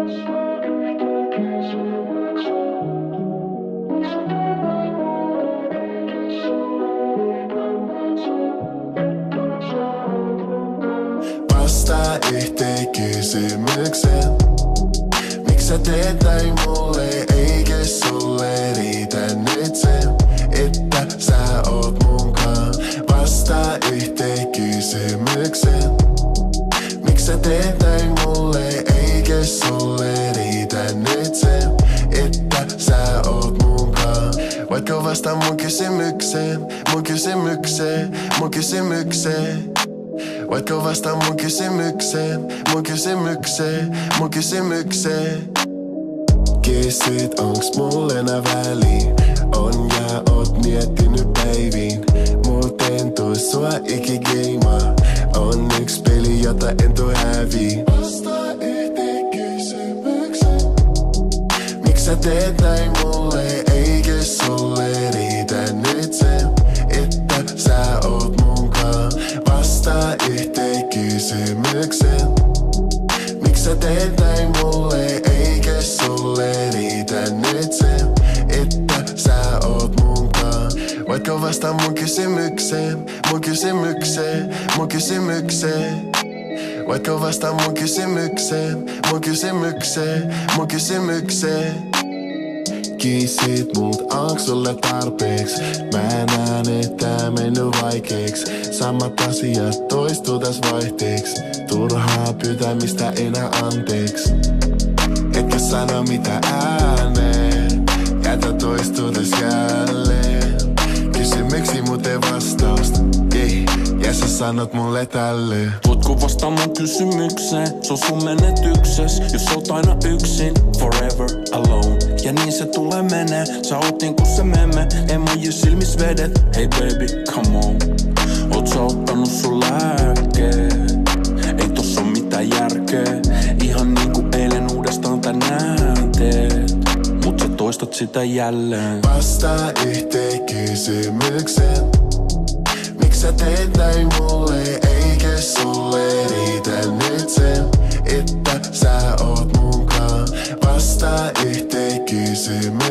Vastaa yhteen kysymykseen. Miks sä teet näin mulle, eikä sulle riitä nyt se, että sä oot munkaan? Vastaa yhteen kysymykseen. Miks sä teet näin mulle, eikä sulle riitä nyt se, että sä oot munkaan? Voitko vastaa mun kysymykseen, mun kysymykseen, mun kysymykseen? Voitko vastaa mun kysymykseen, mun kysymykseen, mun kysymykseen? Kysyt onks mulle enää väliin, on ja oot miettinyt päiviin. Muuten tuu sua ikigeimaa, on yks peli jota en tuu hävii. Vastaa yhteen kysymykseen. Miks sä teet näin mulle, eikä sulle riitä nyt se, että sä oot munkaan? Vastaa yhteen kysymykseen. Miks sä teet näin mulle, eikä sulle riitä nyt se, että sä oot munkaan? Voitko vastaa mun kysymykseen, mun kysymykseen, mun kysymykseen? Voitko vastaa mun kysymykseen, mun kysymykseen, mun kysymykseen? Kysyt mut onks sulle tarpeeks, mä näen että mennyt vaikeeks. Samat asiat toistuu täs vaihteeks, turhaa pyytämistä enää anteeks. Etkä sano mitä ääneen, jätä toistuu täs jälleen. Kysymyksiin mut ei vastausta, ja sä sanot mulle tälleen. Voitko vastaa mun kysymykseen, se on sun menetykses. Jos oot aina yksin, forever alone. Ja niin se tulee menee, sä oot niinku se meme. Emoji silmis vedet, hey baby, come on. Oot sä ottanut sun lääkkeet? Ei tossa oo mitään järkeä. Ihan niinku eilen uudestaan tänään teet. Mut sä toistat sitä jälleen. Vastaa yhteen kysymykseen. Miks sä teet näin mulle, eikä sulle riitä nyt se, että sä oot munkaan? Vastaa yhteen kysymykseen.